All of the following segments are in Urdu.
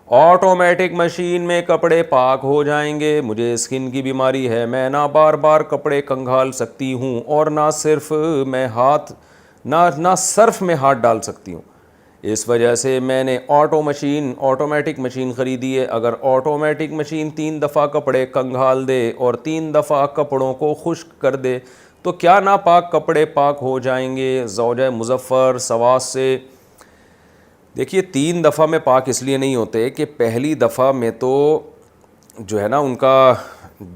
آٹومیٹک مشین میں کپڑے پاک ہو جائیں گے. مجھے اسکن کی بیماری ہے, میں نہ بار بار کپڑے کنگھال سکتی ہوں, اور نہ صرف میں نہ صرف میں ہاتھ ڈال سکتی ہوں. اس وجہ سے میں نے آٹومیٹک مشین خریدی ہے. اگر آٹومیٹک مشین 3 دفعہ کپڑے کنگھال دے اور 3 دفعہ کپڑوں کو خشک کر دے تو کیا ناپاک کپڑے پاک ہو جائیں گے؟ زوجہ مظفر سواس سے. دیکھیے 3 دفعہ میں پاک اس لیے نہیں ہوتے کہ پہلی دفعہ میں تو جو ہے نا ان کا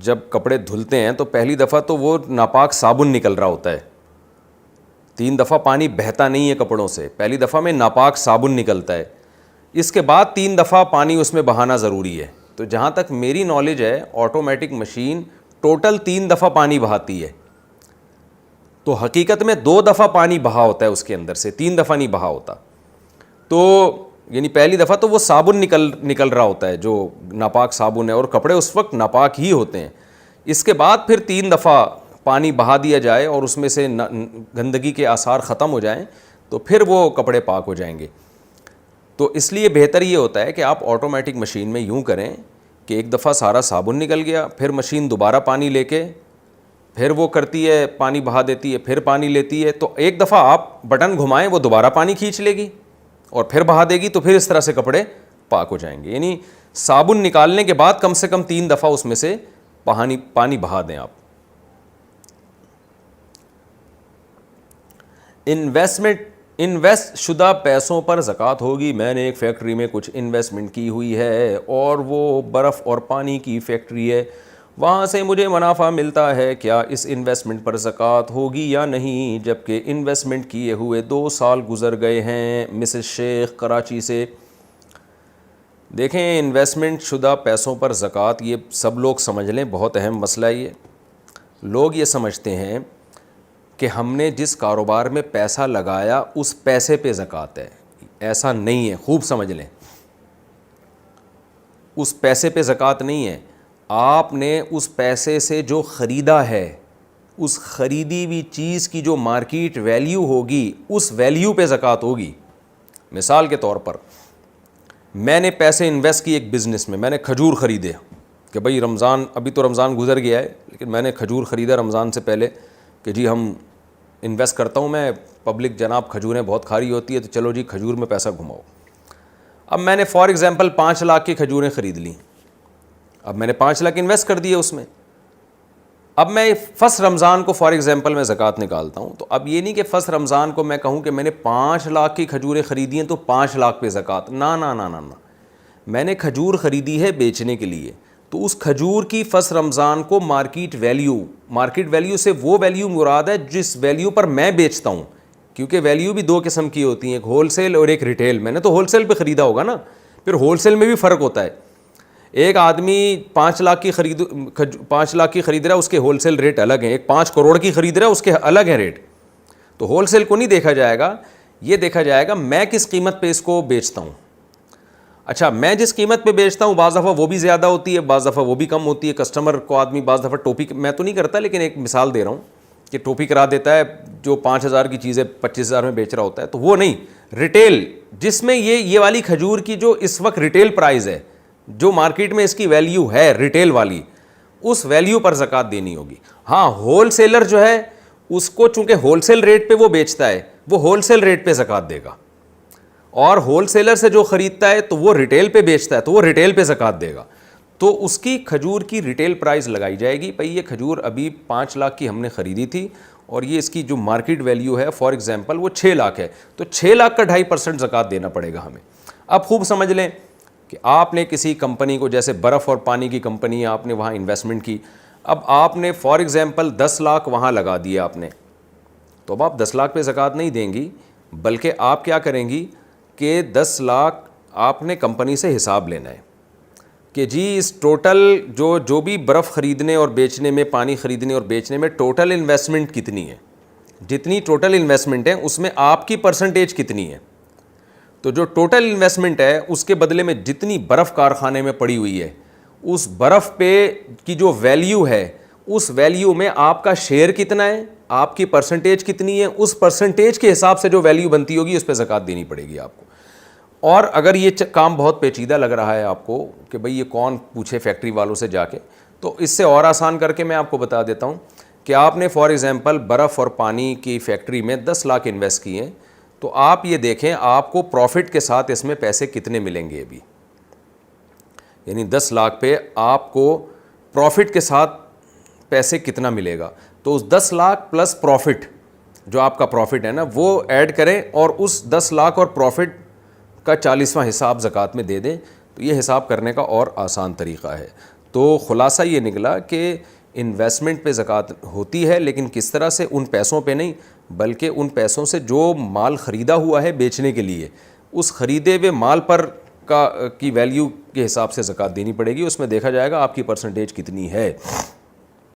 جب کپڑے دھلتے ہیں تو پہلی دفعہ تو وہ ناپاک صابن نکل رہا ہوتا ہے. 3 دفعہ پانی بہتا نہیں ہے کپڑوں سے, پہلی دفعہ میں ناپاک صابن نکلتا ہے. اس کے بعد 3 دفعہ پانی اس میں بہانا ضروری ہے. تو جہاں تک میری نالج ہے آٹومیٹک مشین ٹوٹل 3 دفعہ پانی بہاتی ہے. تو حقیقت میں 2 دفعہ پانی بہا ہوتا ہے اس کے اندر سے, 3 دفعہ نہیں بہا ہوتا. تو یعنی پہلی دفعہ تو وہ صابن نکل رہا ہوتا ہے جو ناپاک صابن ہے, اور کپڑے اس وقت ناپاک ہی ہوتے ہیں. اس کے بعد پھر 3 دفعہ پانی بہا دیا جائے اور اس میں سے گندگی کے آثار ختم ہو جائیں تو پھر وہ کپڑے پاک ہو جائیں گے. تو اس لیے بہتر یہ ہوتا ہے کہ آپ آٹومیٹک مشین میں یوں کریں کہ ایک دفعہ سارا صابن نکل گیا, پھر مشین دوبارہ پانی لے کے پھر وہ کرتی ہے, پانی بہا دیتی ہے, پھر پانی لیتی ہے. تو ایک دفعہ آپ بٹن گھمائیں وہ دوبارہ پانی کھینچ لے گی اور پھر بہا دے گی, تو پھر اس طرح سے کپڑے پاک ہو جائیں گے. یعنی صابن نکالنے کے بعد کم سے کم 3 دفعہ اس میں سے پانی بہا دیں آپ. انویسٹ شدہ پیسوں پر زکوٰۃ ہوگی. میں نے ایک فیکٹری میں کچھ انویسٹمنٹ کی ہوئی ہے اور وہ برف اور پانی کی فیکٹری ہے, وہاں سے مجھے منافع ملتا ہے, کیا اس انویسٹمنٹ پر زکوٰۃ ہوگی یا نہیں؟ جبکہ انویسٹمنٹ کیے ہوئے 2 سال گزر گئے ہیں. مسز شیخ کراچی سے. دیکھیں انویسٹمنٹ شدہ پیسوں پر زکوٰۃ یہ سب لوگ سمجھ لیں, بہت اہم مسئلہ. یہ لوگ یہ سمجھتے ہیں کہ ہم نے جس کاروبار میں پیسہ لگایا اس پیسے پہ زکوٰۃ ہے. ایسا نہیں ہے, خوب سمجھ لیں. اس پیسے پہ زکوٰۃ نہیں ہے. آپ نے اس پیسے سے جو خریدا ہے اس خریدی ہوئی چیز کی جو مارکیٹ ویلیو ہوگی اس ویلیو پہ زکوٰۃ ہوگی. مثال کے طور پر میں نے پیسے انویسٹ کیے ایک بزنس میں, میں نے کھجور خریدے کہ بھئی رمضان, ابھی تو رمضان گزر گیا ہے لیکن میں نے کھجور خریدا رمضان سے پہلے کہ جی ہم انویسٹ کرتا ہوں میں, پبلک جناب کھجوریں بہت کھاری ہوتی ہے تو چلو جی کھجور میں پیسہ گھماؤ. اب میں نے فار ایگزامپل 5 لاکھ کی کھجوریں خرید لیں. اب میں نے 5 لاکھ انویسٹ کر دیے اس میں. اب میں فرسٹ رمضان کو فار ایگزامپل میں زکوٰۃ نکالتا ہوں. تو اب یہ نہیں کہ فرسٹ رمضان کو میں کہوں کہ میں نے 5 لاکھ کی کھجوریں خریدی ہیں تو 5 لاکھ پہ زکوٰۃ. نہ, میں نے کھجور خریدی ہے بیچنے کے لیے, تو اس کھجور کی فرسٹ رمضان کو مارکیٹ ویلیو سے وہ ویلیو مراد ہے جس ویلیو پر میں بیچتا ہوں, کیونکہ ویلیو بھی 2 قسم کی ہوتی ہیں, ایک ہول سیل اور ایک ریٹیل. میں نے تو ہول سیل پہ خریدا ہوگا نا, پھر ہول سیل میں بھی فرق ہوتا ہے. ایک آدمی 5 لاکھ کی خرید رہا ہے, اس کے ہول سیل ریٹ الگ ہیں. ایک 5 کروڑ کی خرید رہا ہے, اس کے الگ ہیں ریٹ. تو ہول سیل کو نہیں دیکھا جائے گا, یہ دیکھا جائے گا میں کس قیمت پہ اس کو بیچتا ہوں. اچھا, میں جس قیمت پہ بیچتا ہوں بعض دفعہ وہ بھی زیادہ ہوتی ہے, بعض دفعہ وہ بھی کم ہوتی ہے. کسٹمر کو آدمی بعض دفعہ ٹوپی, میں تو نہیں کرتا لیکن ایک مثال دے رہا ہوں کہ ٹوپی کرا دیتا ہے جو 5,000 کی چیزیں 25,000 میں بیچ رہا ہوتا ہے, تو وہ نہیں. ریٹیل جس میں یہ والی کھجور کی جو اس وقت ریٹیل پرائز ہے, جو مارکیٹ میں اس کی ویلیو ہے ریٹیل والی, اس ویلیو پر زکوٰۃ دینی ہوگی. ہاں, ہول سیلر جو ہے اس کو چونکہ ہول سیل ریٹ پہ وہ بیچتا ہے, وہ ہول سیل ریٹ پہ زکوٰۃ دے گا, اور ہول سیلر سے جو خریدتا ہے تو وہ ریٹیل پہ بیچتا ہے تو وہ ریٹیل پہ زکوٰۃ دے گا. تو اس کی کھجور کی ریٹیل پرائز لگائی جائے گی. بھئی یہ کھجور ابھی 5 لاکھ کی ہم نے خریدی تھی اور یہ اس کی جو مارکیٹ ویلیو ہے فار ایگزامپل وہ 6 لاکھ ہے, تو 6 لاکھ کا 2.5% زکوٰۃ دینا پڑے گا ہمیں. اب خوب سمجھ لیں کہ آپ نے کسی کمپنی کو, جیسے برف اور پانی کی کمپنی ہے, آپ نے وہاں انویسٹمنٹ کی. اب آپ نے فار ایگزامپل 10 لاکھ وہاں لگا دیے آپ نے, تو اب آپ 10 لاکھ پہ زکوٰۃ نہیں دیں گی, بلکہ آپ کیا کریں گی کہ 10 لاکھ آپ نے کمپنی سے حساب لینا ہے کہ جی اس ٹوٹل جو بھی برف خریدنے اور بیچنے میں, پانی خریدنے اور بیچنے میں ٹوٹل انویسٹمنٹ کتنی ہے, جتنی ٹوٹل انویسٹمنٹ ہے اس میں آپ کی پرسنٹیج کتنی ہے. تو جو ٹوٹل انویسٹمنٹ ہے اس کے بدلے میں جتنی برف کارخانے میں پڑی ہوئی ہے, اس برف پہ کی جو ویلیو ہے اس ویلیو میں آپ کا شیئر کتنا ہے, آپ کی پرسنٹیج کتنی ہے, اس پرسنٹیج کے حساب سے جو ویلیو بنتی ہوگی اس پہ زکوٰۃ دینی پڑے گی آپ کو. اور اگر یہ کام بہت پیچیدہ لگ رہا ہے آپ کو کہ بھئی یہ کون پوچھے فیکٹری والوں سے جا کے، تو اس سے اور آسان کر کے میں آپ کو بتا دیتا ہوں کہ آپ نے فار ایگزامپل برف اور پانی کی فیکٹری میں 10 لاکھ انویسٹ کیے ہیں، تو آپ یہ دیکھیں آپ کو پروفٹ کے ساتھ اس میں پیسے کتنے ملیں گے ابھی، یعنی 10 لاکھ پہ آپ کو پروفٹ کے ساتھ پیسے کتنا ملے گا. تو اس 10 لاکھ پلس پروفٹ جو آپ کا پروفٹ ہے نا وہ ایڈ کریں اور اس 10 لاکھ اور پروفٹ کا 40واں حصہ آپ زکوٰۃ میں دے دیں. تو یہ حساب کرنے کا اور آسان طریقہ ہے. تو خلاصہ یہ نکلا کہ انویسٹمنٹ پہ زکوٰۃ ہوتی ہے، لیکن کس طرح سے، ان پیسوں پہ نہیں بلکہ ان پیسوں سے جو مال خریدا ہوا ہے بیچنے کے لیے، اس خریدے ہوئے مال پر کی ویلیو کے حساب سے زکوٰۃ دینی پڑے گی. اس میں دیکھا جائے گا آپ کی پرسنٹیج کتنی ہے.